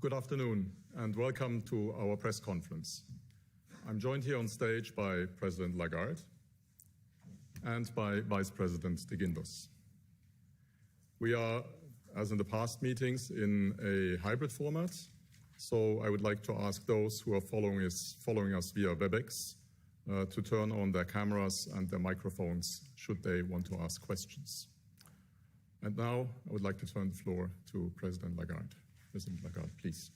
Good afternoon and welcome to our press conference. I'm joined here on stage by President Lagarde and by Vice President de Guindos. We are, as in the past meetings, in a hybrid format, so I would like to ask those who are following us via WebEx to turn on their cameras and their microphones should they want to ask questions. And now I would like to turn the floor to President Lagarde. President Lagarde, please.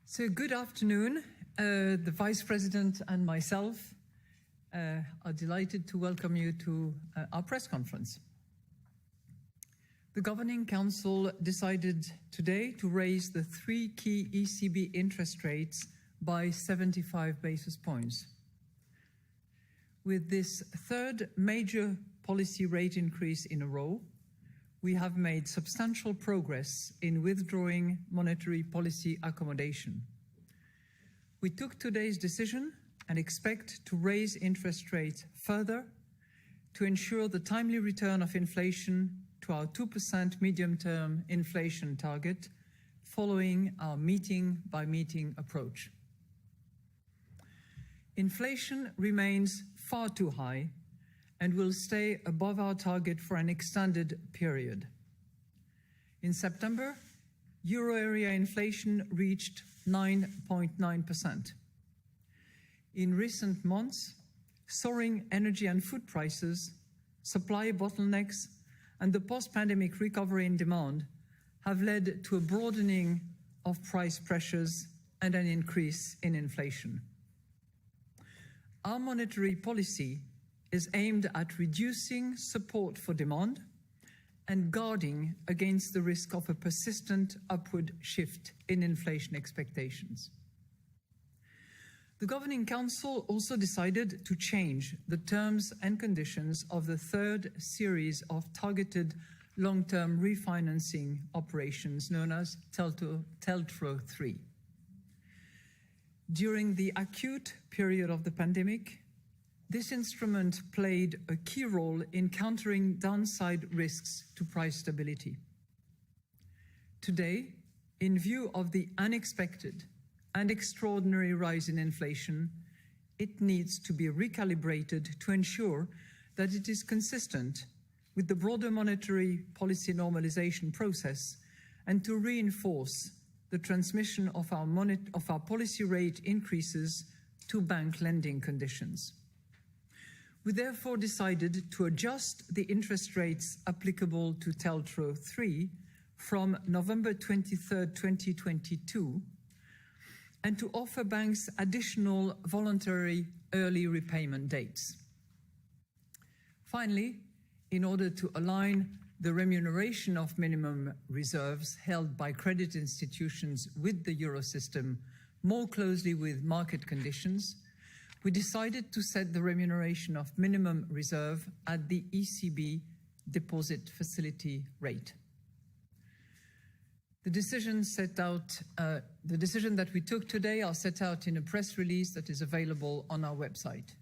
So good afternoon. The Vice President and myself are delighted to welcome you to our press conference. The Governing Council decided today to raise the three key ECB interest rates by 75 basis points. With this third major policy rate increase in a row, we have made substantial progress in withdrawing monetary policy accommodation. We took today's decision and expect to raise interest rates further to ensure the timely return of inflation to our 2% medium-term inflation target following our meeting-by-meeting approach. Inflation remains far too high and will stay above our target for an extended period. In September, euro area inflation reached 9.9%. In recent months, soaring energy and food prices, supply bottlenecks, and the post-pandemic recovery in demand have led to a broadening of price pressures and an increase in inflation. Our monetary policy is aimed at reducing support for demand and guarding against the risk of a persistent upward shift in inflation expectations. The Governing Council also decided to change the terms and conditions of the third series of targeted long-term refinancing operations known as TLTRO 3. During the acute period of the pandemic, this instrument played a key role in countering downside risks to price stability. Today, in view of the unexpected and extraordinary rise in inflation, it needs to be recalibrated to ensure that it is consistent with the broader monetary policy normalization process and to reinforce the transmission of our policy rate increases to bank lending conditions. We therefore decided to adjust the interest rates applicable to TLTRO 3 from November 23, 2022, and to offer banks additional voluntary early repayment dates. Finally, in order to align the remuneration of minimum reserves held by credit institutions with the Eurosystem more closely with market conditions, we decided to set the remuneration of minimum reserve at the ECB deposit facility rate. The decision that we took today are set out in a press release that is available on our website.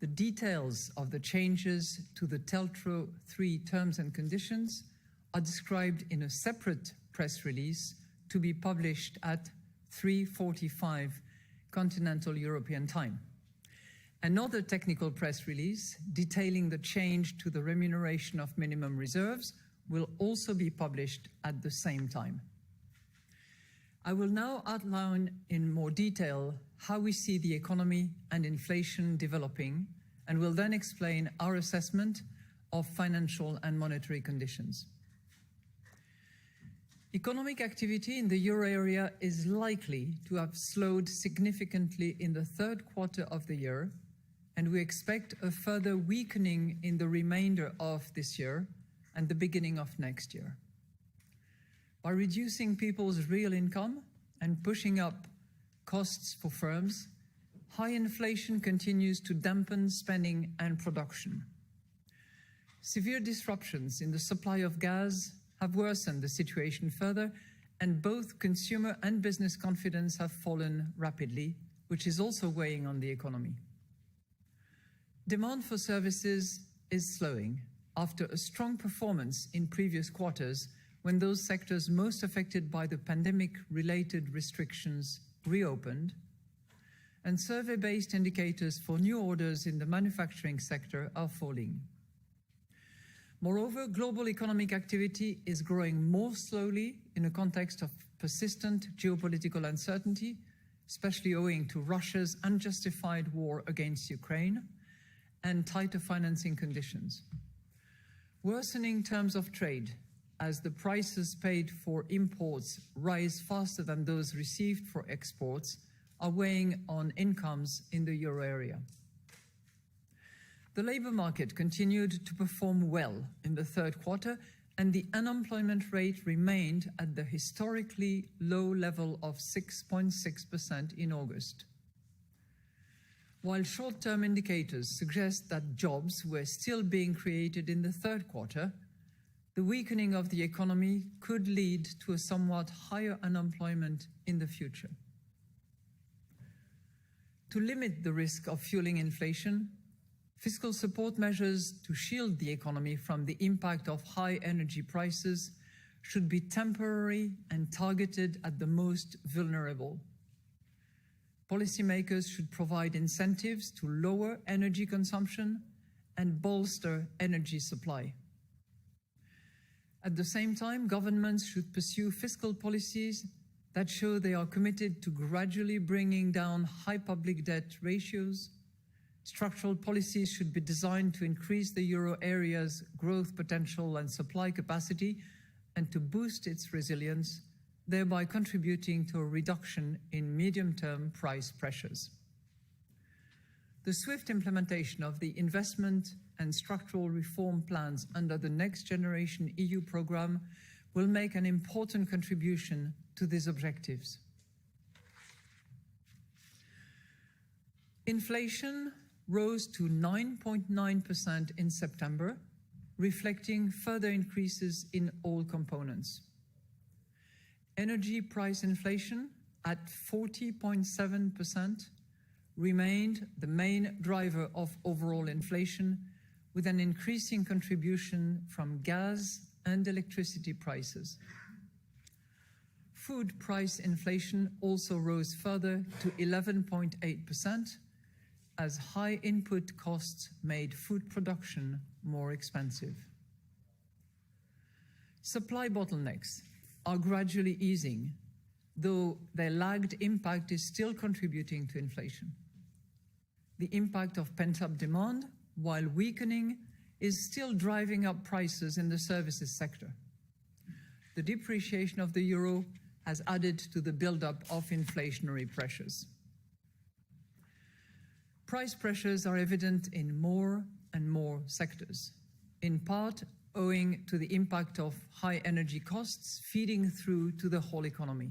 The details of the changes to the TLTRO 3 terms and conditions are described in a separate press release to be published at 3:45 Continental European Time. Another technical press release detailing the change to the remuneration of minimum reserves will also be published at the same time. I will now outline in more detail how we see the economy and inflation developing, and will then explain our assessment of financial and monetary conditions. Economic activity in the euro area is likely to have slowed significantly in the third quarter of the year, and we expect a further weakening in the remainder of this year and the beginning of next year. By reducing people's real income and pushing up costs for firms, high inflation continues to dampen spending and production. Severe disruptions in the supply of gas have worsened the situation further, and both consumer and business confidence have fallen rapidly, which is also weighing on the economy. Demand for services is slowing after a strong performance in previous quarters when those sectors most affected by the pandemic-related restrictions reopened, and survey-based indicators for new orders in the manufacturing sector are falling. Moreover, global economic activity is growing more slowly in a context of persistent geopolitical uncertainty, especially owing to Russia's unjustified war against Ukraine and tighter financing conditions. Worsening terms of trade, as the prices paid for imports rise faster than those received for exports, are weighing on incomes in the euro area. The labor market continued to perform well in the third quarter, and the unemployment rate remained at the historically low level of 6.6% in August. While short-term indicators suggest that jobs were still being created in the third quarter, the weakening of the economy could lead to a somewhat higher unemployment in the future. To limit the risk of fueling inflation, fiscal support measures to shield the economy from the impact of high energy prices should be temporary and targeted at the most vulnerable. Policymakers should provide incentives to lower energy consumption and bolster energy supply. At the same time, governments should pursue fiscal policies that show they are committed to gradually bringing down high public debt ratios. Structural policies should be designed to increase the euro area's growth potential and supply capacity and to boost its resilience, thereby contributing to a reduction in medium-term price pressures. The swift implementation of the investment and structural reform plans under the Next Generation EU programme will make an important contribution to these objectives. Inflation rose to 9.9% in September, reflecting further increases in all components. Energy price inflation at 40.7% remained the main driver of overall inflation, with an increasing contribution from gas and electricity prices. Food price inflation also rose further to 11.8%, as high input costs made food production more expensive. Supply bottlenecks are gradually easing, though their lagged impact is still contributing to inflation. The impact of pent-up demand, while weakening, is still driving up prices in the services sector. The depreciation of the euro has added to the buildup of inflationary pressures. Price pressures are evident in more and more sectors, in part owing to the impact of high energy costs feeding through to the whole economy.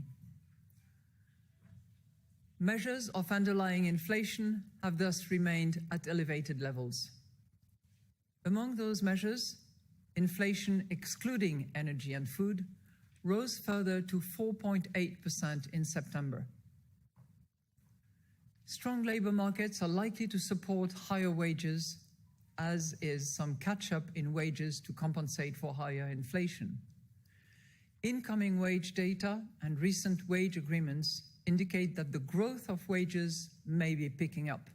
Measures of underlying inflation have thus remained at elevated levels. Among those measures, inflation excluding energy and food rose further to 4.8% in September. Strong labor markets are likely to support higher wages, as is some catch-up in wages to compensate for higher inflation. Incoming wage data and recent wage agreements indicate that the growth of wages may be picking up.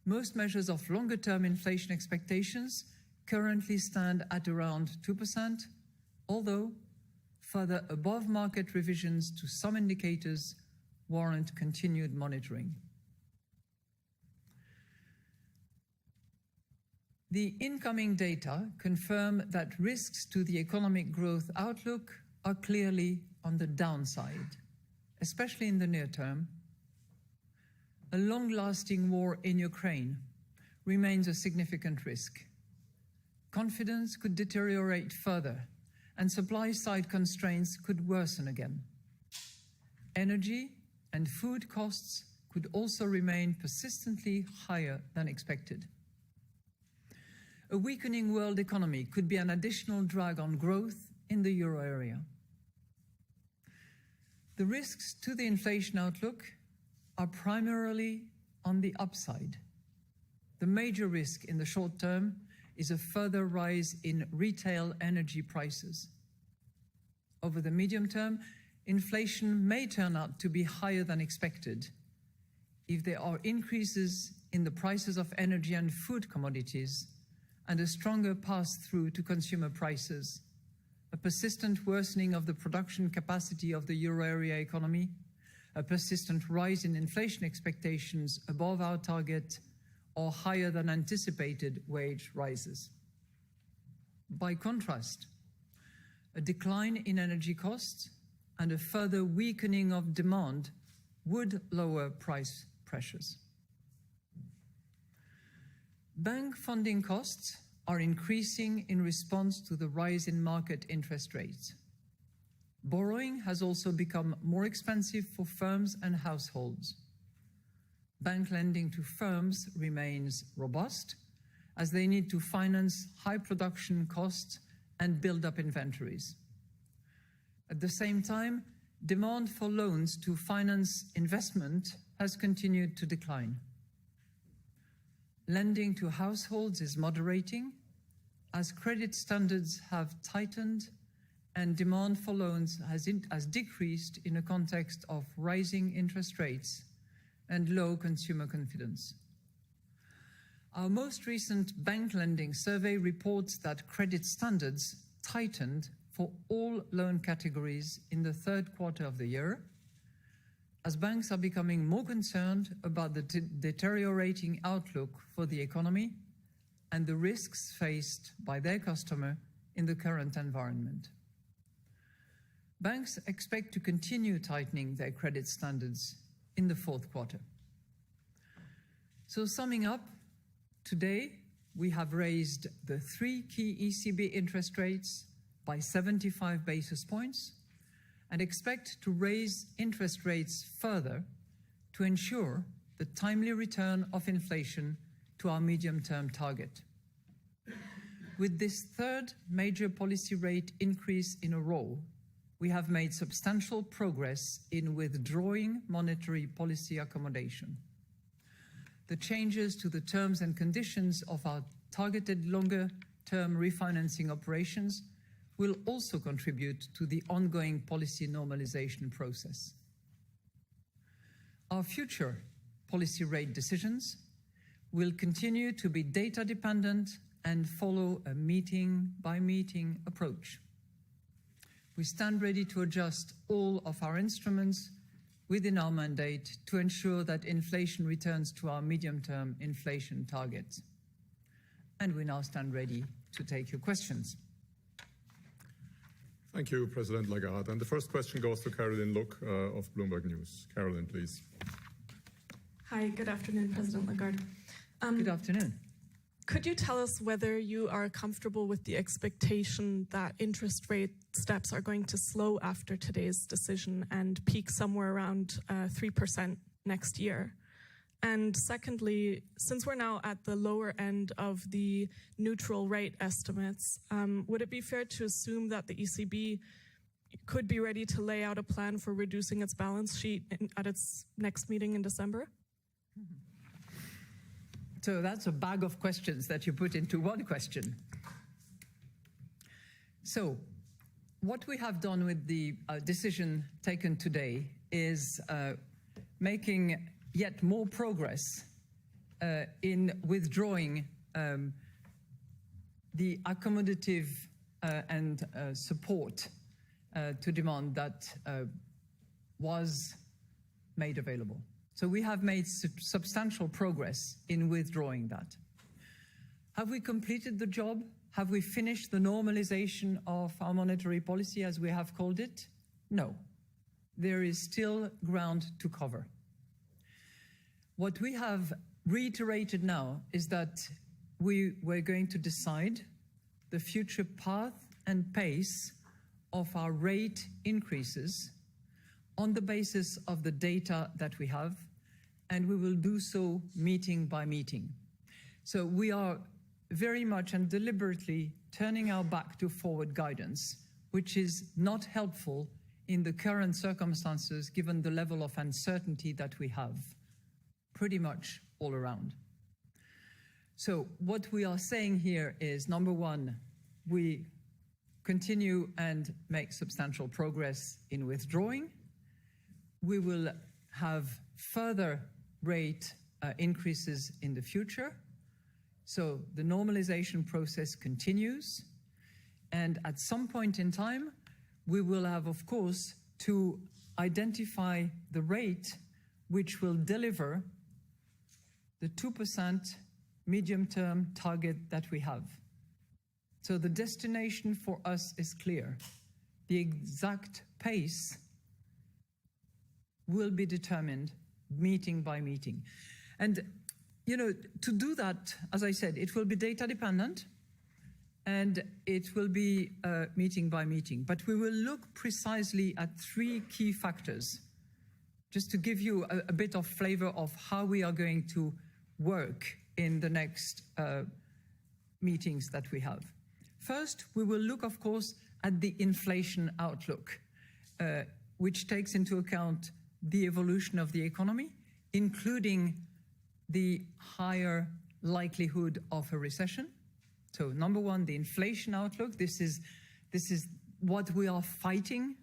Most measures of longer-term inflation expectations currently stand at around 2%, although further above-market revisions to some indicators warrant continued monitoring. The incoming data confirm that risks to the economic growth outlook are clearly on the downside, especially in the near term. A long-lasting war in Ukraine remains a significant risk. Confidence could deteriorate further, and supply-side constraints could worsen again. Energy and food costs could also remain persistently higher than expected. A weakening world economy could be an additional drag on growth in the euro area. The risks to the inflation outlook are primarily on the upside. The major risk in the short term is a further rise in retail energy prices, Over the medium term, inflation may turn out to be higher than expected if there are increases in the prices of energy and food commodities and a stronger pass-through to consumer prices, a persistent worsening of the production capacity of the euro area economy, a persistent rise in inflation expectations above our target, or higher than anticipated wage rises. By contrast, a decline in energy costs and a further weakening of demand would lower price pressures. Bank funding costs are increasing in response to the rise in market interest rates. Borrowing has also become more expensive for firms and households. Bank lending to firms remains robust as they need to finance high production costs and build up inventories. At the same time, demand for loans to finance investment has continued to decline. Lending to households is moderating as credit standards have tightened and demand for loans has decreased in a context of rising interest rates and low consumer confidence. Our most recent bank lending survey reports that credit standards tightened for all loan categories in the third quarter of the year, as banks are becoming more concerned about the deteriorating outlook for the economy and the risks faced by their customer in the current environment. Banks expect to continue tightening their credit standards in the fourth quarter. So summing up, today we have raised the 3 key ECB interest rates by 75 basis points and expect to raise interest rates further to ensure the timely return of inflation to our medium-term target. With this third major policy rate increase in a row, we have made substantial progress in withdrawing monetary policy accommodation. The changes to the terms and conditions of our targeted longer-term refinancing operations will also contribute to the ongoing policy normalization process. Our future policy rate decisions will continue to be data-dependent and follow a meeting-by-meeting approach. We stand ready to adjust all of our instruments within our mandate to ensure that inflation returns to our medium-term inflation targets. And we now stand ready to take your questions. Thank you, President Lagarde. And the first question goes to Caroline Look of Bloomberg News. Caroline, please. Hi, good afternoon, President Lagarde. Good afternoon. Could you tell us whether you are comfortable with the expectation that interest rate steps are going to slow after today's decision and peak somewhere around 3% next year? And secondly, since we're now at the lower end of the neutral rate estimates, would it be fair to assume that the ECB could be ready to lay out a plan for reducing its balance sheet at its next meeting in December? So that's a bag of questions that you put into one question. So what we have done with the decision taken today is making yet more progress in withdrawing the accommodative and support to demand that was made available. So we have made substantial progress in withdrawing that. Have we completed the job? Have we finished the normalization of our monetary policy, as we have called it? No. There is still ground to cover. What we have reiterated now is that we're going to decide the future path and pace of our rate increases on the basis of the data that we have, and we will do so meeting by meeting. So we are very much and deliberately turning our back to forward guidance, which is not helpful in the current circumstances given the level of uncertainty that we have pretty much all around. So what we are saying here is, number one, we continue and make substantial progress in withdrawing. We will have further rate increases in the future. So the normalization process continues. And at some point in time, we will have, of course, to identify the rate which will deliver the 2% medium-term target that we have. So the destination for us is clear. The exact pace will be determined meeting by meeting. And, to do that, as I said, it will be data dependent and it will be meeting by meeting. But we will look precisely at 3 key factors, just to give you a bit of flavor of how we are going to work in the next meetings that we have. First, we will look, of course, at the inflation outlook, which takes into account the evolution of the economy, including the higher likelihood of a recession. So number one, the inflation outlook. This is what we are fighting.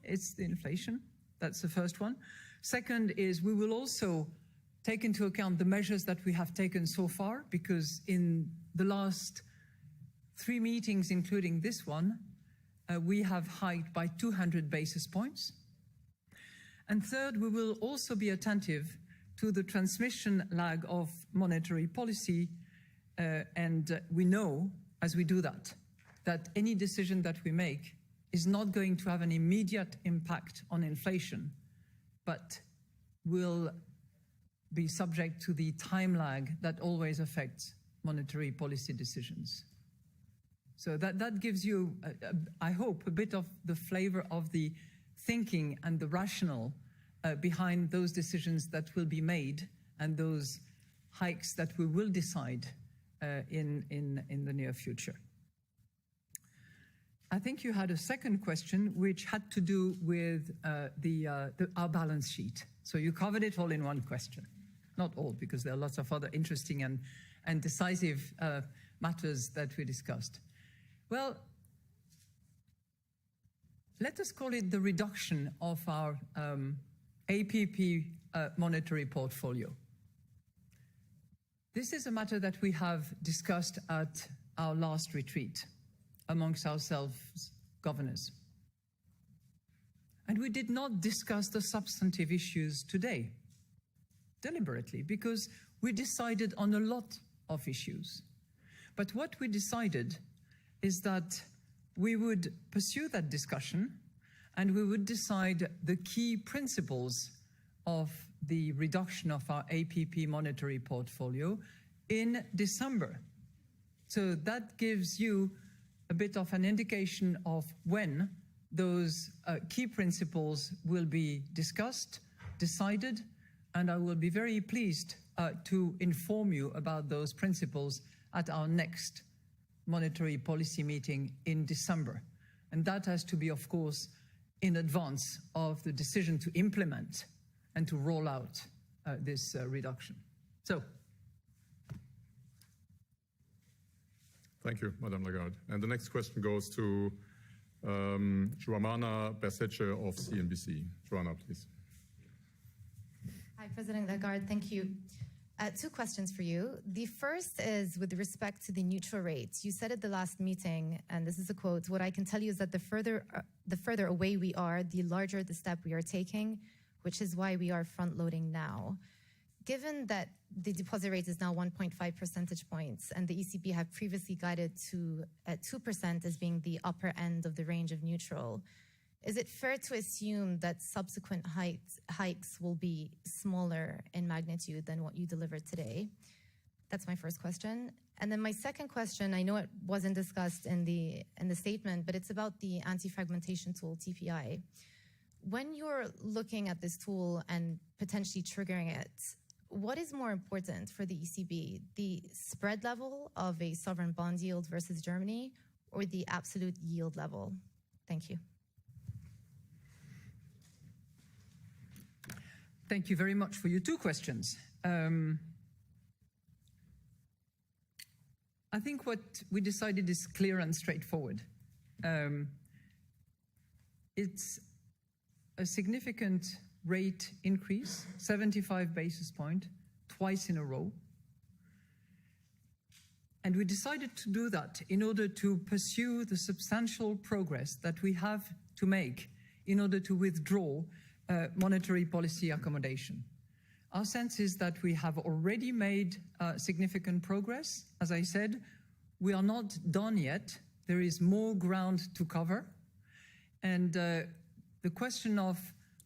It's the inflation. That's the first one. Second is we will also take into account the measures that we have taken so far, because in the last 3 meetings, including this one, we have hiked by 200 basis points. And third, we will also be attentive to the transmission lag of monetary policy. And we know, as we do that any decision that we make is not going to have an immediate impact on inflation, but will be subject to the time lag that always affects monetary policy decisions. So that gives you, I hope, a bit of the flavor of the thinking and the rationale behind those decisions that will be made and those hikes that we will decide in the near future. I think you had a second question, which had to do with our balance sheet. So you covered it all in one question. Not all, because there are lots of other interesting and decisive matters that we discussed. Well, let us call it the reduction of our APP monetary portfolio. This is a matter that we have discussed at our last retreat amongst ourselves governors. And we did not discuss the substantive issues today, deliberately, because we decided on a lot of issues. But what we decided is that we would pursue that discussion and we would decide the key principles of the reduction of our APP monetary portfolio in December. So that gives you a bit of an indication of when those key principles will be discussed, decided, and I will be very pleased to inform you about those principles at our next monetary policy meeting in December. And that has to be, of course, in advance of the decision to implement and to roll out this reduction. So. Thank you, Madame Lagarde. And the next question goes to Joanna Berseche of CNBC. Joanna, please. Hi, President Lagarde. Thank you. 2 questions for you. The first is with respect to the neutral rates. You said at the last meeting, and this is a quote, "What I can tell you is that the further away we are, the larger the step we are taking, which is why we are front-loading now." Given that the deposit rate is now 1.5 percentage points and the ECB had previously guided to 2% as being the upper end of the range of neutral, is it fair to assume that subsequent hikes will be smaller in magnitude than what you delivered today? That's my first question. And then my second question, I know it wasn't discussed in the statement, but it's about the anti-fragmentation tool, TPI. When you're looking at this tool and potentially triggering it, what is more important for the ECB, the spread level of a sovereign bond yield versus Germany or the absolute yield level? Thank you. Thank you very much for your 2 questions. I think what we decided is clear and straightforward. It's a significant rate increase, 75 basis points, twice in a row. And we decided to do that in order to pursue the substantial progress that we have to make in order to withdraw monetary policy accommodation. Our sense is that we have already made significant progress. As I said, we are not done yet. There is more ground to cover. And the question of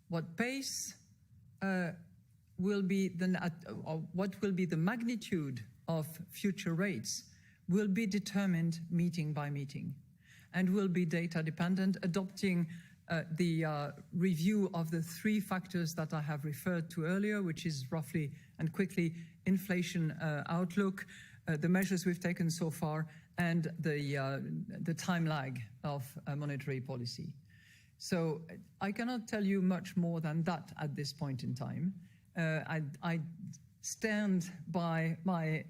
what pace will be what will be the magnitude of future rates will be determined meeting by meeting and will be data dependent, adopting the review of the three factors that I have referred to earlier, which is roughly and quickly inflation outlook, the measures we've taken so far, and the time lag of monetary policy. So I cannot tell you much more than that at this point in time. I stand by my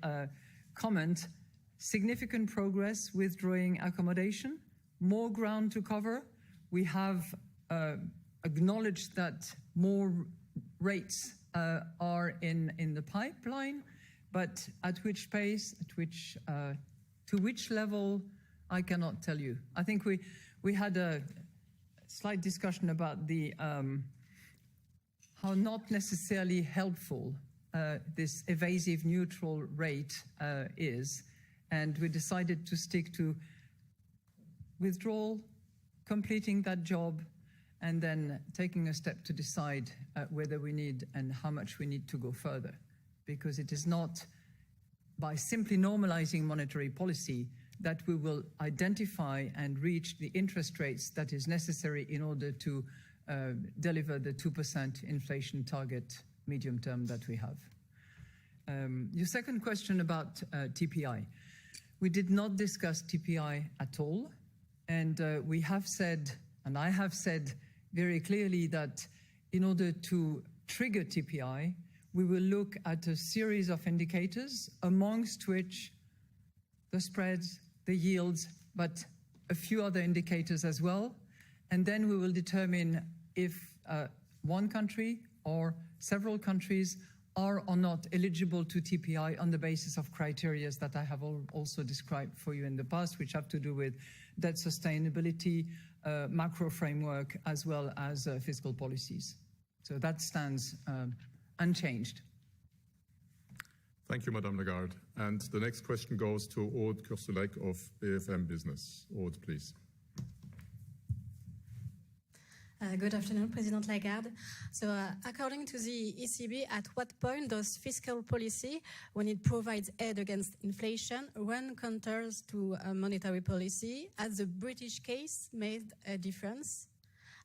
comment, significant progress withdrawing accommodation, more ground to cover. We have acknowledged that more rates are in the pipeline, but at which pace, to which level, I cannot tell you. I think we had a slight discussion about the how not necessarily helpful this evasive neutral rate is, and we decided to stick to withdrawal, completing that job, and then taking a step to decide whether we need and how much we need to go further. Because it is not by simply normalizing monetary policy that we will identify and reach the interest rates that is necessary in order to deliver the 2% inflation target medium term that we have. Your second question about TPI. We did not discuss TPI at all. And we have said, and I have said very clearly that in order to trigger TPI, we will look at a series of indicators, amongst which the spreads, the yields, but a few other indicators as well. And then we will determine if one country or several countries are or not eligible to TPI on the basis of criteria that I have also described for you in the past, which have to do with debt sustainability, macro framework, as well as fiscal policies. So that stands unchanged. Thank you, Madame Lagarde. And the next question goes to Aude Kursulek of BFM Business. Aude, please. Good afternoon, President Lagarde. So according to the ECB, at what point does fiscal policy, when it provides aid against inflation, run counter to monetary policy? Has the British case made a difference?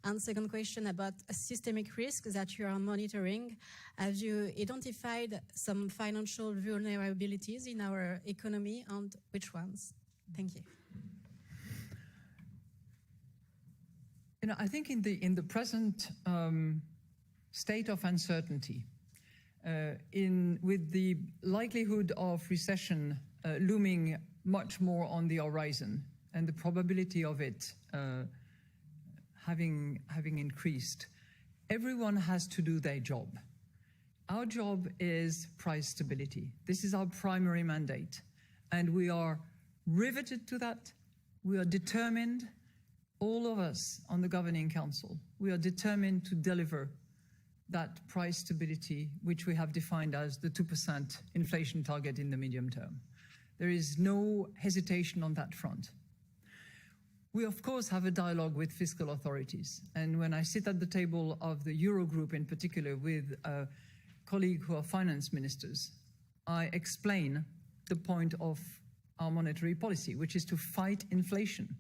And second question about a systemic risk that you are monitoring. Have you identified some financial vulnerabilities in our economy, and which ones? Thank you. You know, I think in the present state of uncertainty, with the likelihood of recession looming much more on the horizon, and the probability of it having increased, everyone has to do their job. Our job is price stability. This is our primary mandate, and we are riveted to that. We are determined. All of us on the Governing Council, we are determined to deliver that price stability, which we have defined as the 2% inflation target in the medium term. There is no hesitation on that front. We, of course, have a dialogue with fiscal authorities. And when I sit at the table of the Eurogroup in particular with a colleague who are finance ministers, I explain the point of our monetary policy, which is to fight inflation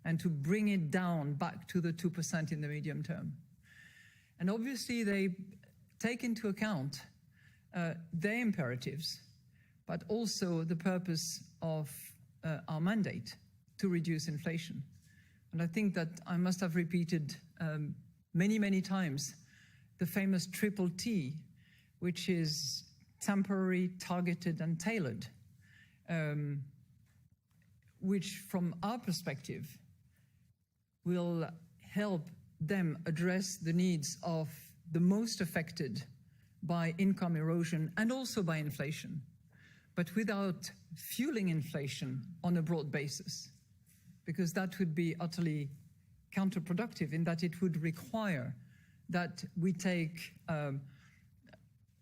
and to bring it down back to the 2% in the medium term. And obviously they take into account their imperatives, but also the purpose of our mandate to reduce inflation. And I think that I must have repeated many, many times the famous triple T, which is temporary, targeted, and tailored, which from our perspective will help them address the needs of the most affected by income erosion and also by inflation, but without fueling inflation on a broad basis, because that would be utterly counterproductive in that it would require that we take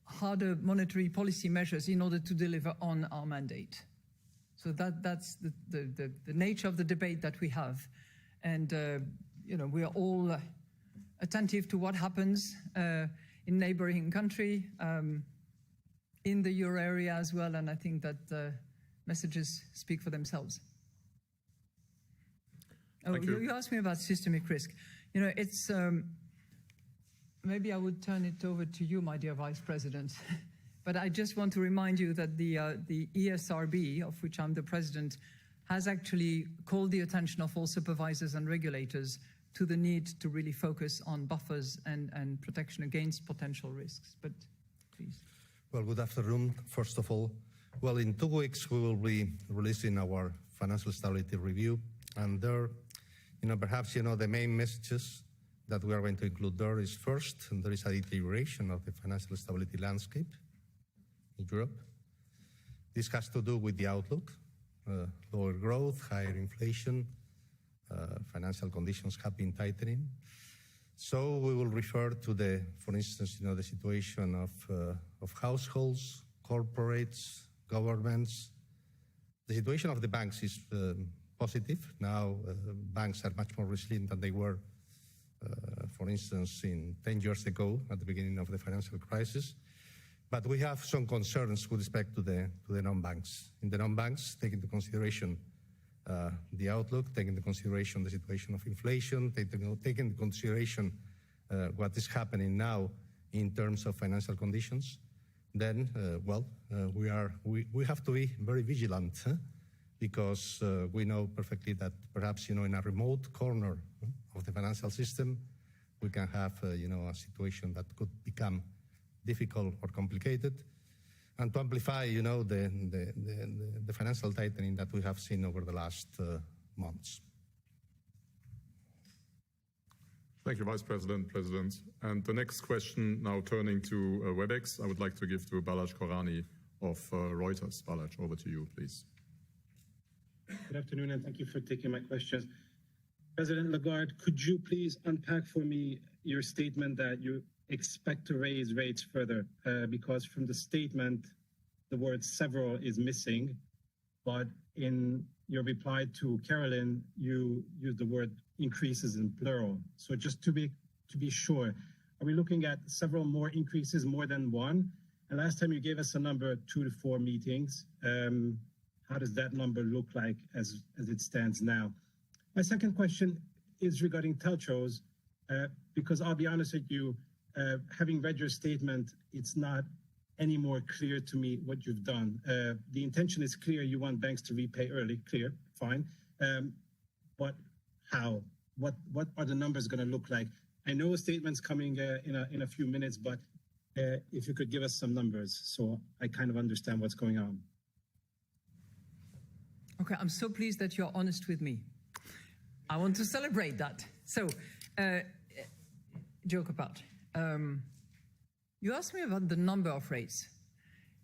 harder monetary policy measures in order to deliver on our mandate. So that's the nature of the debate that we have. And we are all attentive to what happens in neighboring country, in the euro area as well, and I think that the messages speak for themselves. You asked me about systemic risk. It's maybe I would turn it over to you, my dear Vice President. But I just want to remind you that the ESRB, of which I'm the president, has actually called the attention of all supervisors and regulators to the need to really focus on buffers and protection against potential risks. But please. Well, good afternoon, first of all. Well, in 2 weeks, we will be releasing our financial stability review. And there, perhaps, the main messages that we are going to include there is first, there is a deterioration of the financial stability landscape in Europe. This has to do with the outlook, lower growth, higher inflation, financial conditions have been tightening. So we will refer to for instance, the situation of households, corporates, governments. The situation of the banks is positive. Now banks are much more resilient than they were, for instance, 10 years ago at the beginning of the financial crisis. But we have some concerns with respect to the non-banks. In the non-banks, take into consideration the outlook, take into consideration the situation of inflation, take into consideration what is happening now in terms of financial conditions, then, we have to be very vigilant because we know perfectly that perhaps, in a remote corner of the financial system, we can have, a situation that could become difficult or complicated, and to amplify, the financial tightening that we have seen over the last months. Thank you, Vice President, President. And the next question, now turning to WebEx, I would like to give to Balazs Korani of Reuters. Balazs, over to you, please. Good afternoon, and thank you for taking my questions. President Lagarde, could you please unpack for me your statement that you expect to raise rates further? Because from the statement, the word several is missing, but in your reply to Caroline, you used the word increases in plural. So just to be sure, are we looking at several more increases, more than one? And last time you gave us a number, 2 to 4 meetings. How does that number look like as it stands now? My second question is regarding TLTROs, because I'll be honest with you, having read your statement, it's not any more clear to me what you've done. The intention is clear, you want banks to repay early, clear, fine. But how? What are the numbers going to look like? I know a statement's coming in a few minutes, but if you could give us some numbers so I kind of understand what's going on. Okay, I'm so pleased that you're honest with me. I want to celebrate that. So, joke apart. You asked me about the number of rates.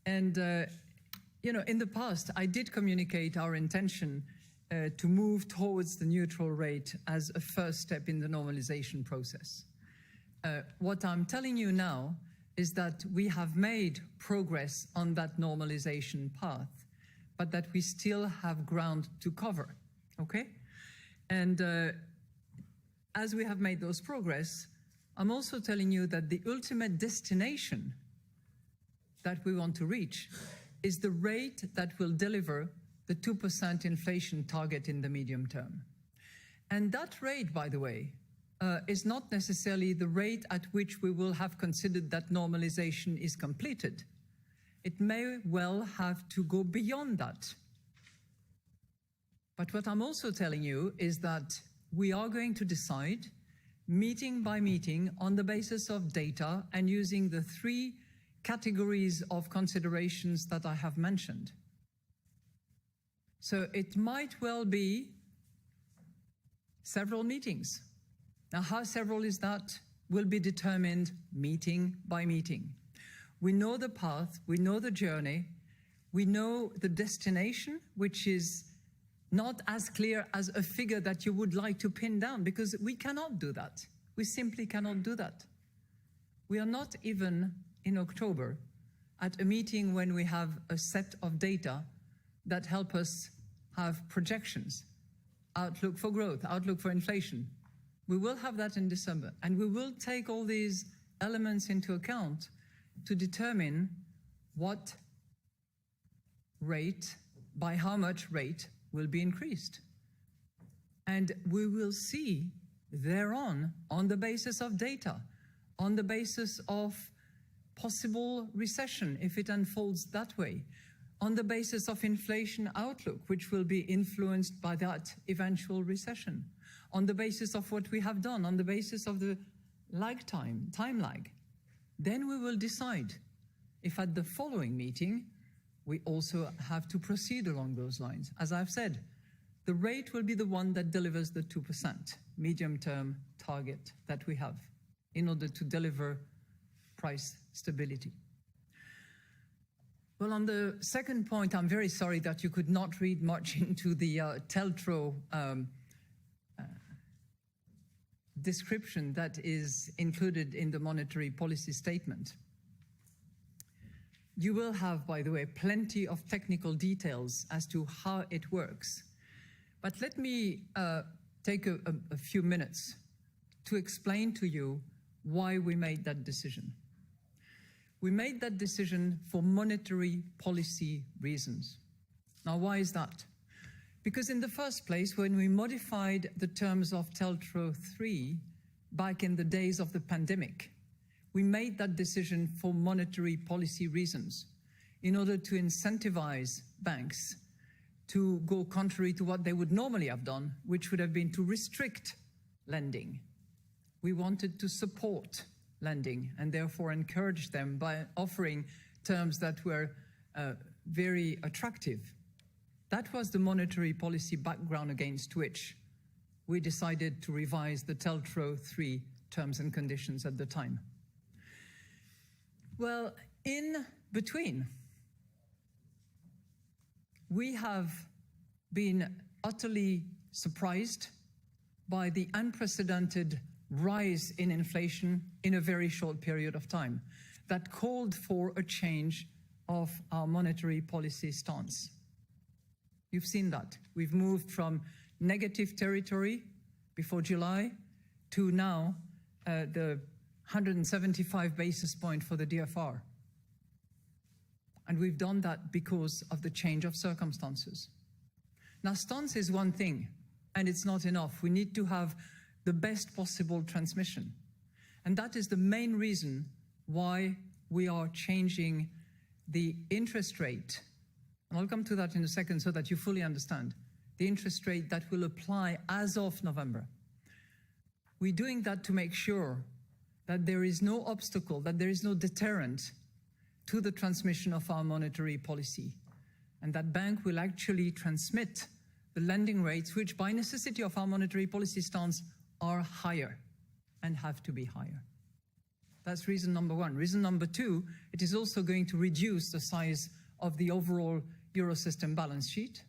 And, in the past, I did communicate our intention to move towards the neutral rate as a first step in the normalization process. What I'm telling you now is that we have made progress on that normalization path, but that we still have ground to cover, okay? And as we have made those progress, I'm also telling you that the ultimate destination that we want to reach is the rate that will deliver the 2% inflation target in the medium term. And that rate, by the way, is not necessarily the rate at which we will have considered that normalization is completed. It may well have to go beyond that. But what I'm also telling you is that we are going to decide, meeting by meeting, on the basis of data and using the 3 categories of considerations that I have mentioned. So it might well be several meetings. Now, how several is that will be determined meeting by meeting. We know the path, we know the journey, we know the destination, which is not as clear as a figure that you would like to pin down, because we cannot do that. We simply cannot do that. We are not even in October at a meeting when we have a set of data that help us have projections, outlook for growth, outlook for inflation. We will have that in December, and we will take all these elements into account to determine what rate, by how much rate, will be increased. And we will see thereon, on the basis of data, on the basis of possible recession, if it unfolds that way, on the basis of inflation outlook, which will be influenced by that eventual recession, on the basis of what we have done, on the basis of the time lag. Then we will decide if at the following meeting we also have to proceed along those lines. As I've said, the rate will be the one that delivers the 2% medium-term target that we have in order to deliver price stability. Well, on the second point, I'm very sorry that you could not read much into the TLTRO description that is included in the monetary policy statement. You will have, by the way, plenty of technical details as to how it works. But let me take a few minutes to explain to you why we made that decision. We made that decision for monetary policy reasons. Now, why is that? Because in the first place, when we modified the terms of TLTRO 3 back in the days of the pandemic, we made that decision for monetary policy reasons in order to incentivize banks to go contrary to what they would normally have done, which would have been to restrict lending. We wanted to support lending and therefore encourage them by offering terms that were very attractive. That was the monetary policy background against which we decided to revise the TLTRO 3 terms and conditions at the time. Well, in between, we have been utterly surprised by the unprecedented rise in inflation in a very short period of time that called for a change of our monetary policy stance. You've seen that. We've moved from negative territory before July to now the 175 basis point for the DFR. And we've done that because of the change of circumstances. Now, stance is one thing, and it's not enough. We need to have the best possible transmission. And that is the main reason why we are changing the interest rate. And I'll come to that in a second so that you fully understand the interest rate that will apply as of November. We're doing that to make sure that there is no obstacle, that there is no deterrent to the transmission of our monetary policy, and that bank will actually transmit the lending rates, which by necessity of our monetary policy stance are higher and have to be higher. That's reason number one. Reason number two, it is also going to reduce the size of the overall Eurosystem balance sheet,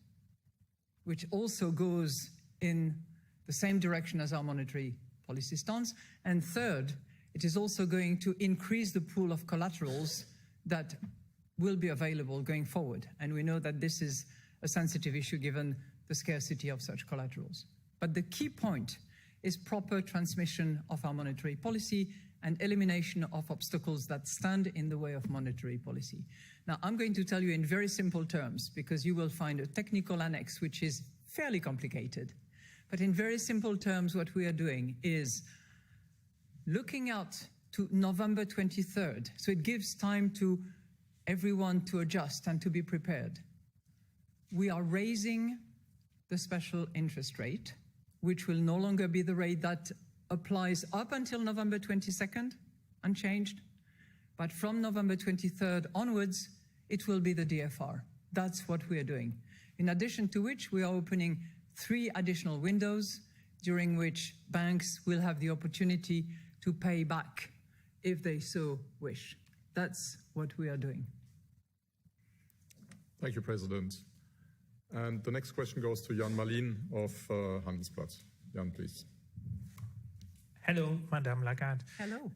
which also goes in the same direction as our monetary policy stance. And third, it is also going to increase the pool of collaterals that will be available going forward. And we know that this is a sensitive issue given the scarcity of such collaterals. But the key point is proper transmission of our monetary policy and elimination of obstacles that stand in the way of monetary policy. Now, I'm going to tell you in very simple terms, because you will find a technical annex which is fairly complicated. But in very simple terms, what we are doing is looking out to November 23rd. So it gives time to everyone to adjust and to be prepared. We are raising the special interest rate, which will no longer be the rate that applies up until November 22nd, unchanged. But from November 23rd onwards, it will be the DFR. That's what we are doing. In addition to which, we are opening 3 additional windows during which banks will have the opportunity to pay back if they so wish. That's what we are doing. Thank you, President. And the next question goes to Jan Malin of Handelsblatt. Jan, please. Hello, Madame Lagarde. Hello.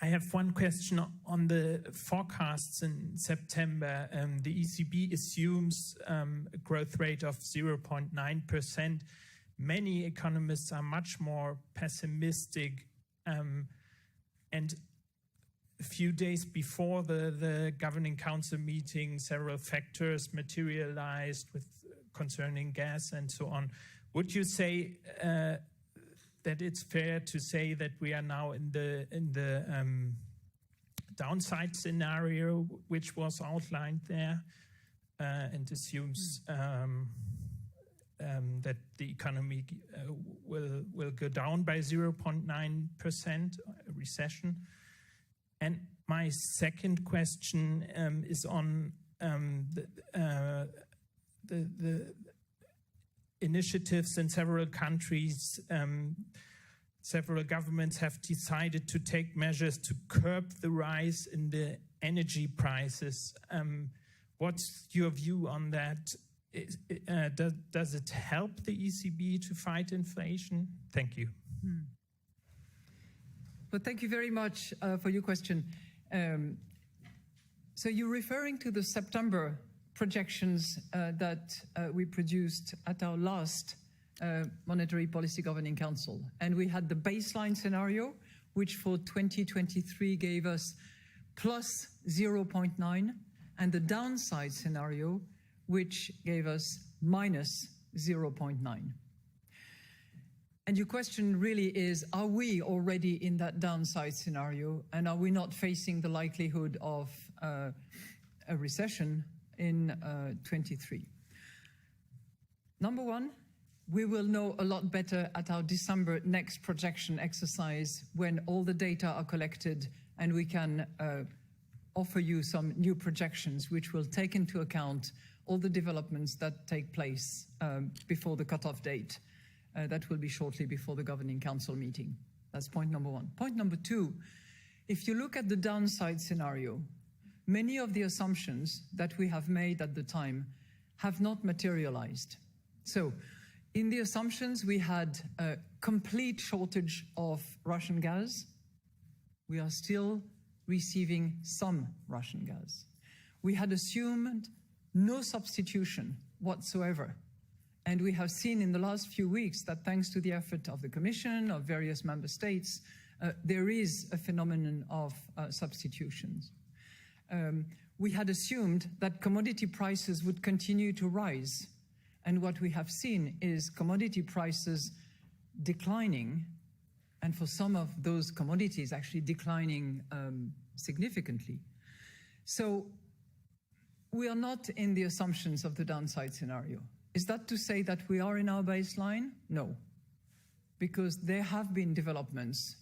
I have one question on the forecasts in September. The ECB assumes a growth rate of 0.9%. Many economists are much more pessimistic. And a few days before the Governing Council meeting, several factors materialized concerning gas and so on. Would you say that it's fair to say that we are now in the downside scenario, which was outlined there, and assumes that the economy will go down by 0.9%, a recession? And my second question is on the initiatives in several countries. Several governments have decided to take measures to curb the rise in the energy prices. What's your view on that? Does it help the ECB to fight inflation? Thank you. Well, thank you very much for your question. So you're referring to the September projections that we produced at our last Monetary Policy Governing Council. And we had the baseline scenario, which for 2023 gave us plus 0.9, and the downside scenario, which gave us minus 0.9. And your question really is, are we already in that downside scenario, and are we not facing the likelihood of a recession in 23? Number one, we will know a lot better at our December next projection exercise when all the data are collected and we can offer you some new projections which will take into account all the developments that take place before the cutoff date. That will be shortly before the Governing Council meeting. That's point number one. Point number two, if you look at the downside scenario, many of the assumptions that we have made at the time have not materialized. So, in the assumptions, we had a complete shortage of Russian gas. We are still receiving some Russian gas. We had assumed no substitution whatsoever. And we have seen in the last few weeks that thanks to the effort of the Commission, of various member states, there is a phenomenon of substitutions. We had assumed that commodity prices would continue to rise. And what we have seen is commodity prices declining, and for some of those commodities actually declining significantly. So we are not in the assumptions of the downside scenario. Is that to say that we are in our baseline? No, because there have been developments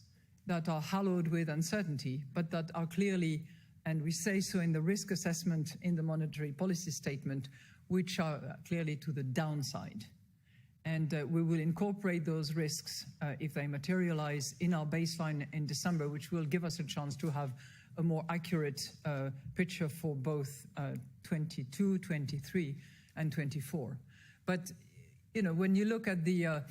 that are hallowed with uncertainty, but that are clearly, and we say so in the risk assessment in the monetary policy statement, which are clearly to the downside. And we will incorporate those risks if they materialize in our baseline in December, which will give us a chance to have a more accurate picture for both 22, 23, and 24. But, you know, when you look at the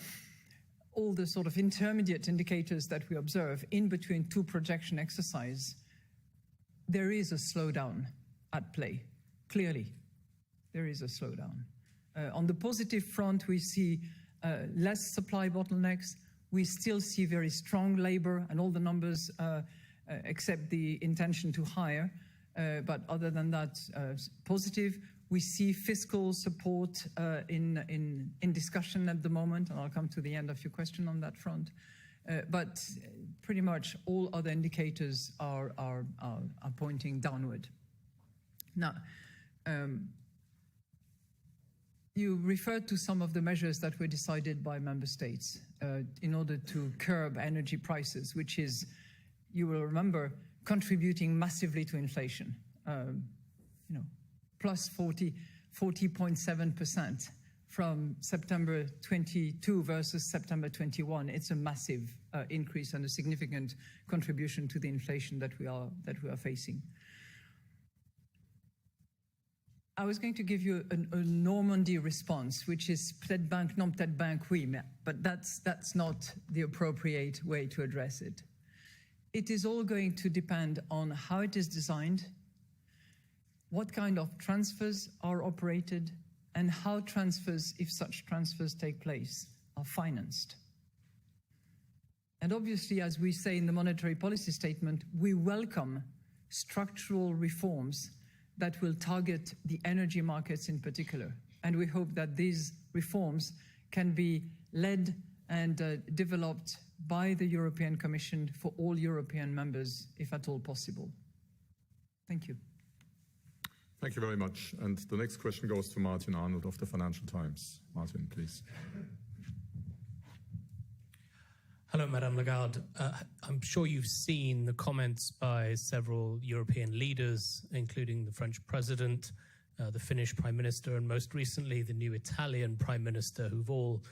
all the sort of intermediate indicators that we observe in between two projection exercises, there is a slowdown at play, clearly. There is a slowdown. On the positive front, we see less supply bottlenecks. We still see very strong labor and all the numbers except the intention to hire. But other than that, positive. We see fiscal support in discussion at the moment, and I'll come to the end of your question on that front. But pretty much all other indicators are pointing downward. Now, you referred to some of the measures that were decided by member states in order to curb energy prices, which is, you will remember, contributing massively to inflation. Plus 40.7% from September 22 versus September 21. It's a massive increase and a significant contribution to the inflation that we are facing. I was going to give you a Normandy response, which is peut-être banque, non peut-être banque, oui, but that's not the appropriate way to address it. It is all going to depend on how it is designed, what kind of transfers are operated, and how transfers, if such transfers take place, are financed. And obviously, as we say in the monetary policy statement, we welcome structural reforms that will target the energy markets in particular. And we hope that these reforms can be led and developed by the European Commission for all European members, if at all possible. Thank you. Thank you very much. And the next question goes to Martin Arnold of the Financial Times. Martin, please. Hello, Madame Lagarde. I'm sure you've seen the comments by several European leaders, including the French President, the Finnish Prime Minister, and most recently the new Italian Prime Minister, who've all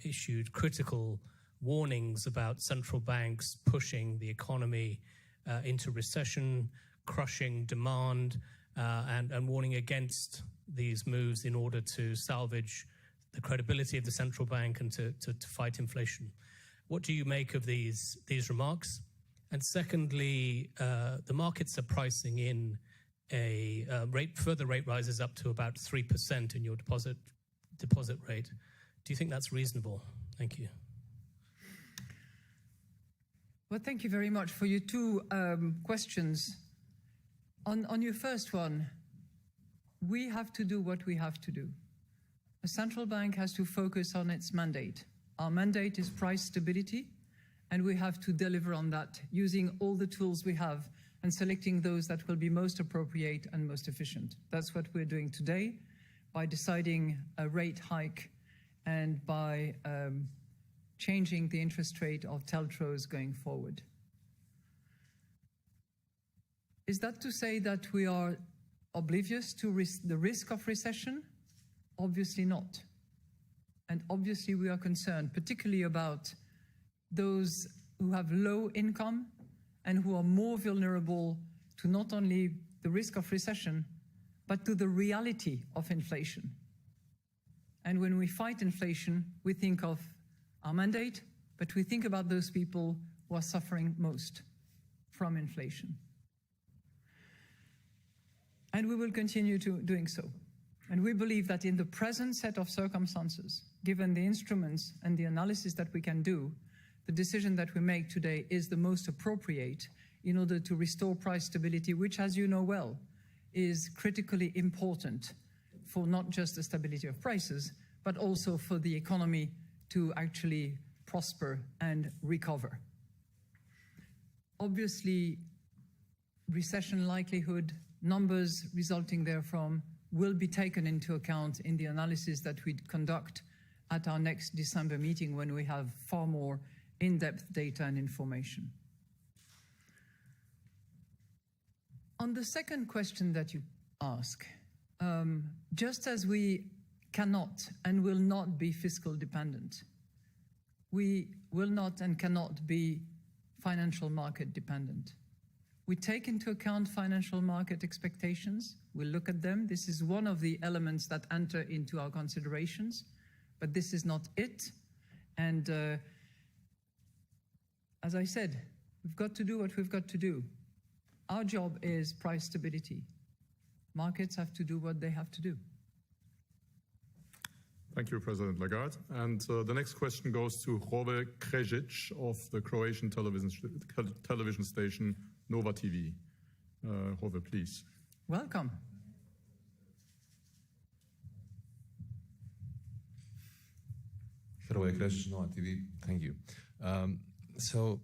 issued critical warnings about central banks pushing the economy into recession, crushing demand, and warning against these moves in order to salvage the credibility of the central bank and to fight inflation. What do you make of these remarks? And secondly, the markets are pricing in a further rate rises up to about 3% in your deposit rate. Do you think that's reasonable? Thank you. Well, thank you very much for your two questions. On your first one, we have to do what we have to do. A central bank has to focus on its mandate. Our mandate is price stability, and we have to deliver on that using all the tools we have and selecting those that will be most appropriate and most efficient. That's what we're doing today by deciding a rate hike and by changing the interest rate of TLTROs going forward. Is that to say that we are oblivious to the risk of recession? Obviously not. And obviously we are concerned particularly about those who have low income and who are more vulnerable to not only the risk of recession, but to the reality of inflation. And when we fight inflation, we think of our mandate, but we think about those people who are suffering most from inflation. And we will continue doing so. And we believe that in the present set of circumstances, given the instruments and the analysis that we can do, the decision that we make today is the most appropriate in order to restore price stability, which, as you know well, is critically important for not just the stability of prices, but also for the economy to actually prosper and recover. Obviously, recession likelihood, numbers resulting therefrom will be taken into account in the analysis that we conduct at our next December meeting when we have far more in-depth data and information. On the second question that you ask, just as we cannot and will not be fiscal dependent, we will not and cannot be financial market dependent. We take into account financial market expectations. We look at them. This is one of the elements that enter into our considerations, but this is not it. And as I said, we've got to do what we've got to do. Our job is price stability. Markets have to do what they have to do. Thank you, President Lagarde. And the next question goes to Rove Krejic of the Croatian television station Nova TV. Rove, please. Welcome. Rove Krejic, Nova TV. Thank you. So,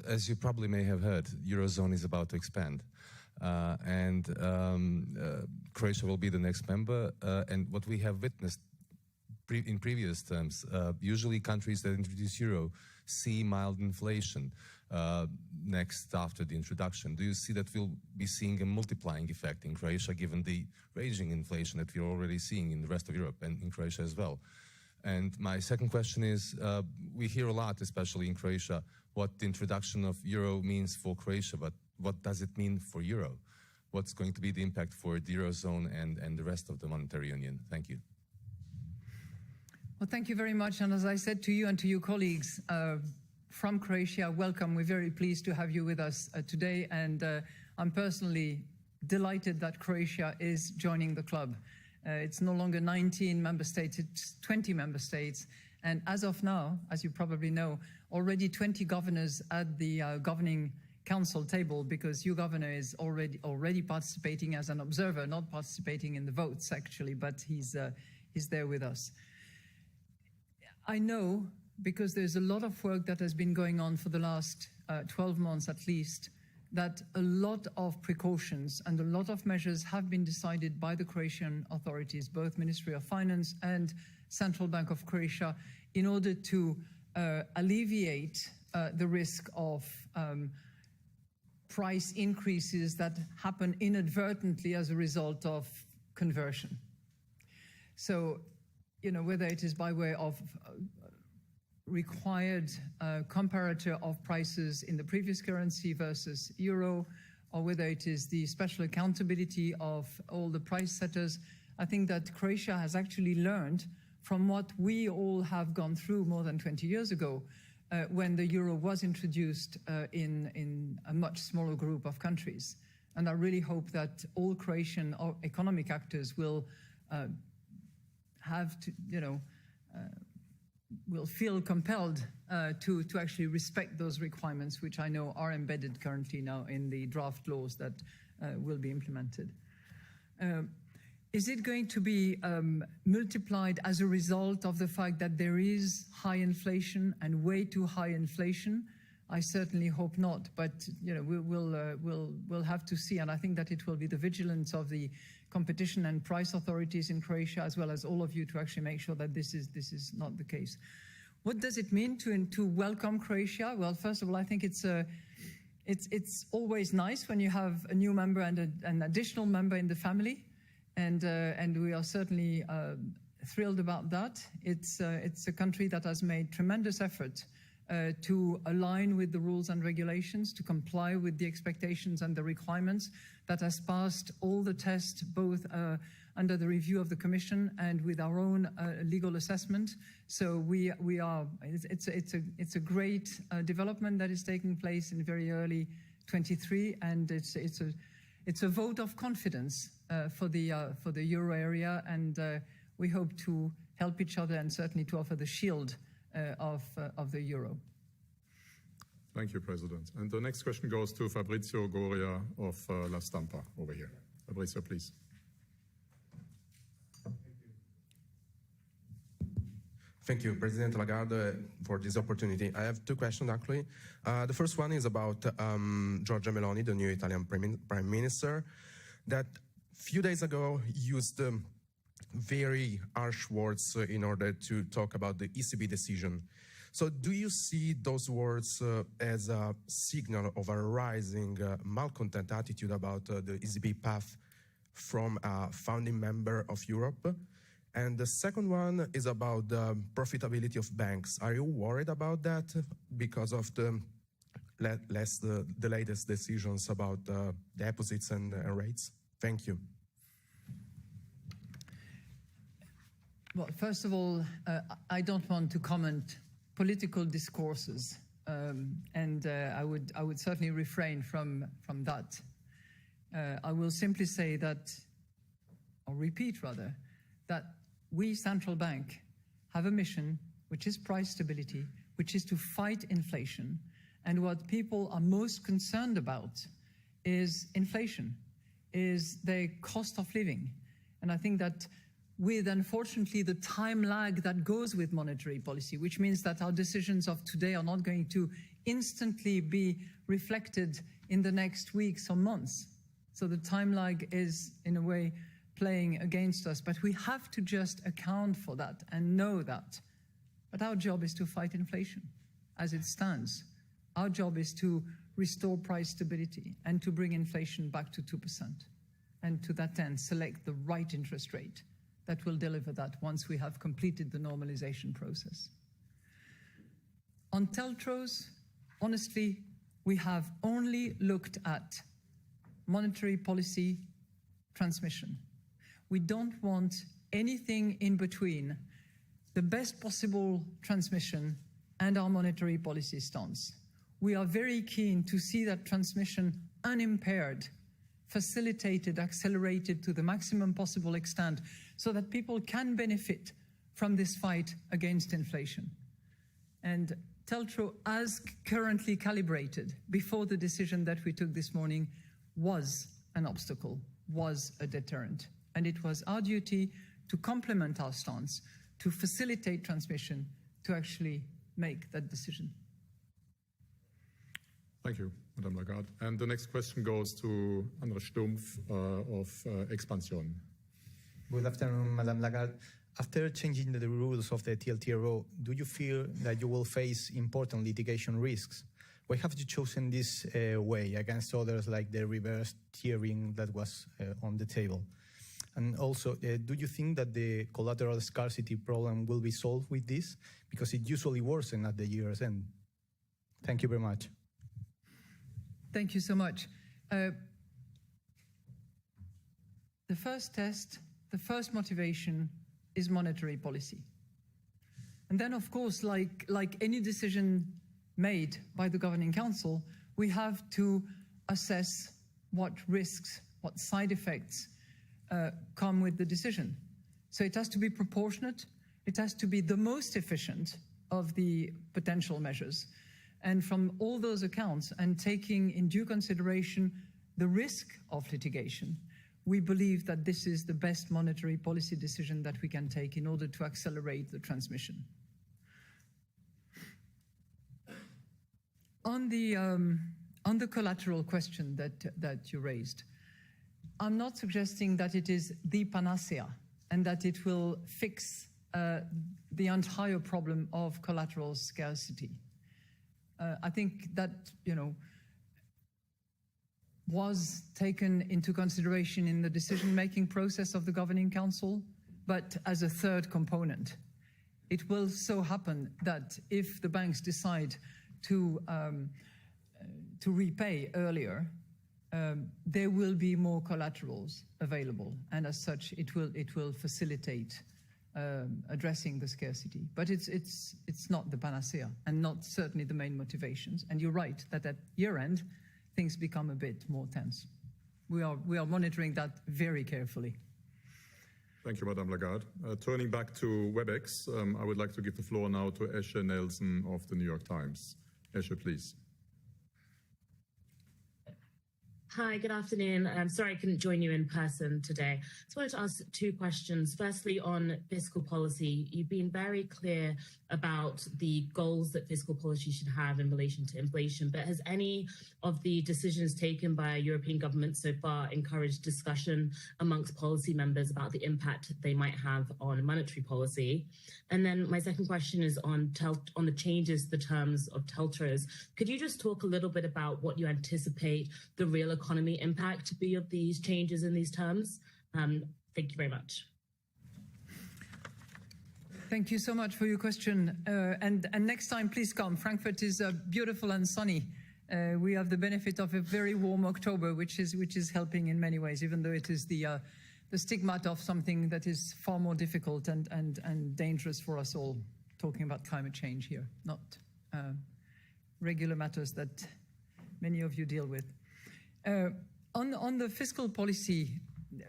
as you probably may have heard, Eurozone is about to expand. And Croatia will be the next member. And what we have witnessed in previous terms. Usually countries that introduce euro see mild inflation next after the introduction. Do you see that we'll be seeing a multiplying effect in Croatia given the raging inflation that we're already seeing in the rest of Europe and in Croatia as well? And my second question is, we hear a lot, especially in Croatia, what the introduction of euro means for Croatia, but what does it mean for euro? What's going to be the impact for the Eurozone and the rest of the monetary union? Thank you. Well, thank you very much. And as I said to you and to your colleagues from Croatia, welcome. We're very pleased to have you with us today. And I'm personally delighted that Croatia is joining the club. It's no longer 19 member states, it's 20 member states. And as of now, as you probably know, already 20 governors at the governing council table, because your governor is already participating as an observer, not participating in the votes actually, but he's there with us. I know, because there's a lot of work that has been going on for the last 12 months at least, that a lot of precautions and a lot of measures have been decided by the Croatian authorities, both Ministry of Finance and Central Bank of Croatia, in order to alleviate the risk of price increases that happen inadvertently as a result of conversion. So, you know, whether it is by way of required comparator of prices in the previous currency versus euro, or whether it is the special accountability of all the price setters, I think that Croatia has actually learned from what we all have gone through more than 20 years ago when the euro was introduced in a much smaller group of countries. And I really hope that all Croatian economic actors will have to, you know, will feel compelled to actually respect those requirements, which I know are embedded currently now in the draft laws that will be implemented. Is it going to be multiplied as a result of the fact that there is high inflation and way too high inflation? I certainly hope not, but you know, we'll have to see, and I think that it will be the vigilance of the competition and price authorities in Croatia, as well as all of you, to actually make sure that this is not the case. What does it mean to welcome Croatia? Well, first of all, I think it's always nice when you have a new member and an additional member in the family, and we are certainly thrilled about that. It's a country that has made tremendous effort to align with the rules and regulations, to comply with the expectations and the requirements, that has passed all the tests, both under the review of the Commission and with our own legal assessment. So it's a great development that is taking place in very early 23, and it's a vote of confidence for the euro area, and we hope to help each other and certainly to offer the shield of the euro. Thank you, President. And the next question goes to Fabrizio Goria of La Stampa over here. Fabrizio, please. Thank you, President Lagarde, for this opportunity. I have two questions, actually. The first one is about Giorgia Meloni, the new Italian Prime Minister, that a few days ago used very harsh words in order to talk about the ECB decision. So do you see those words as a signal of a rising malcontent attitude about the ECB path from a founding member of Europe? And the second one is about the profitability of banks. Are you worried about that because of the latest decisions about deposits and rates? Thank you. Well, first of all, I don't want to comment political discourses, and I would certainly refrain from that. I will simply say that, or repeat rather, that we, Central Bank, have a mission, which is price stability, which is to fight inflation. And what people are most concerned about is inflation, is the cost of living. And I think that with, unfortunately, the time lag that goes with monetary policy, which means that our decisions of today are not going to instantly be reflected in the next weeks or months. So the time lag is, in a way, playing against us, but we have to just account for that and know that. But our job is to fight inflation as it stands. Our job is to restore price stability and to bring inflation back to 2%. And to that end, select the right interest rate that will deliver that once we have completed the normalization process. On TLTROs, honestly, we have only looked at monetary policy transmission. We don't want anything in between the best possible transmission and our monetary policy stance. We are very keen to see that transmission unimpaired, facilitated, accelerated to the maximum possible extent so that people can benefit from this fight against inflation. And TLTRO, as currently calibrated before the decision that we took this morning, was an obstacle, was a deterrent. And it was our duty to complement our stance, to facilitate transmission, to actually make that decision. Thank you, Madame Lagarde. And the next question goes to André Stumpf of Expansion. Good afternoon, Madame Lagarde. After changing the rules of the TLTRO, do you feel that you will face important litigation risks? Why have you chosen this way against others like the reverse tiering that was on the table? And also, do you think that the collateral scarcity problem will be solved with this? Because it usually worsens at the year's end. Thank you very much. Thank you so much. The first test, the first motivation is monetary policy. And then, of course, like any decision made by the Governing Council, we have to assess what risks, what side effects come with the decision. So it has to be proportionate. It has to be the most efficient of the potential measures. And from all those accounts and taking in due consideration the risk of litigation, we believe that this is the best monetary policy decision that we can take in order to accelerate the transmission. On the collateral question that you raised, I'm not suggesting that it is the panacea and that it will fix the entire problem of collateral scarcity. I think that, was taken into consideration in the decision-making process of the Governing Council, but as a third component. It will so happen that if the banks decide to repay earlier, there will be more collaterals available, and as such, it will facilitate addressing the scarcity. But it's not the panacea, and not certainly the main motivations. And you're right that at year end, things become a bit more tense. We are monitoring that very carefully. Thank you, Madame Lagarde. Turning back to WebEx, I would like to give the floor now to Eshe Nelson of the New York Times. Eshe, please. Hi, good afternoon. I'm sorry I couldn't join you in person today. Just wanted to ask two questions. Firstly, on fiscal policy, you've been very clear about the goals that fiscal policy should have in relation to inflation, but has any of the decisions taken by European governments so far encouraged discussion amongst policy members about the impact they might have on monetary policy? And then my second question is on the changes, the terms of TLTROs. Could you just talk a little bit about what you anticipate the real economy impact to be of these changes in these terms? Thank you very much. Thank you so much for your question. And next time, please come. Frankfurt is beautiful and sunny. We have the benefit of a very warm October, which is helping in many ways, even though it is the stigma of something that is far more difficult and dangerous for us all, talking about climate change here, not regular matters that many of you deal with. On the fiscal policy,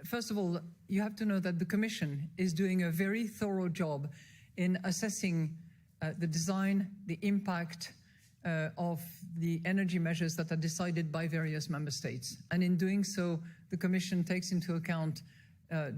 first of all, you have to know that the Commission is doing a very thorough job in assessing the design, the impact of the energy measures that are decided by various member states. And in doing so, the Commission takes into account I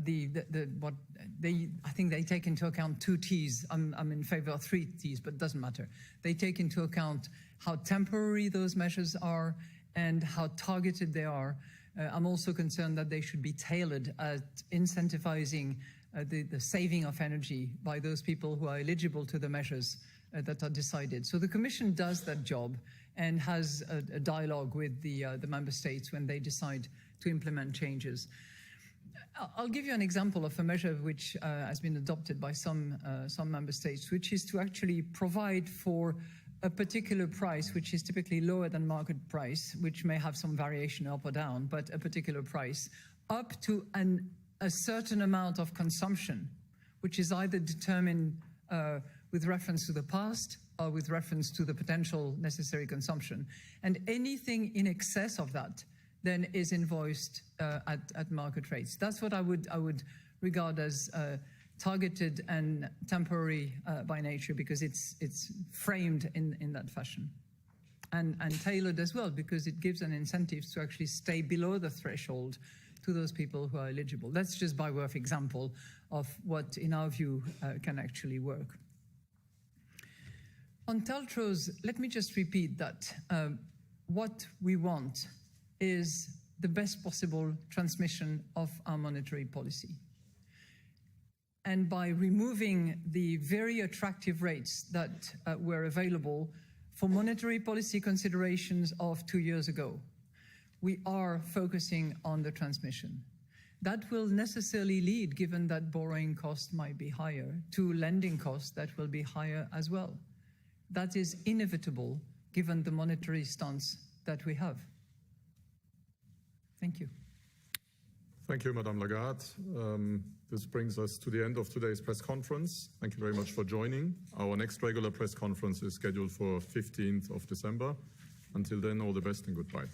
think they take into account 2 T's. I'm in favor of 3 T's, but it doesn't matter. They take into account how temporary those measures are and how targeted they are, I'm also concerned that they should be tailored at incentivizing the saving of energy by those people who are eligible to the measures that are decided. So the Commission does that job and has a dialogue with the member states when they decide to implement changes. I'll give you an example of a measure which has been adopted by some member states, which is to actually provide for a particular price, which is typically lower than market price, which may have some variation up or down, but a particular price, up to a certain amount of consumption, which is either determined with reference to the past or with reference to the potential necessary consumption. And anything in excess of that then is invoiced at market rates. That's what I would regard as targeted and temporary by nature, because it's framed in that fashion. And tailored as well, because it gives an incentive to actually stay below the threshold to those people who are eligible. That's just by way of example of what, in our view, can actually work. On TLTROs, let me just repeat that what we want is the best possible transmission of our monetary policy. And by removing the very attractive rates that were available for monetary policy considerations of 2 years ago, we are focusing on the transmission. That will necessarily lead, given that borrowing costs might be higher, to lending costs that will be higher as well. That is inevitable, given the monetary stance that we have. Thank you. Thank you, Madame Lagarde. This brings us to the end of today's press conference. Thank you very much for joining. Our next regular press conference is scheduled for 15th of December. Until then, all the best and goodbye.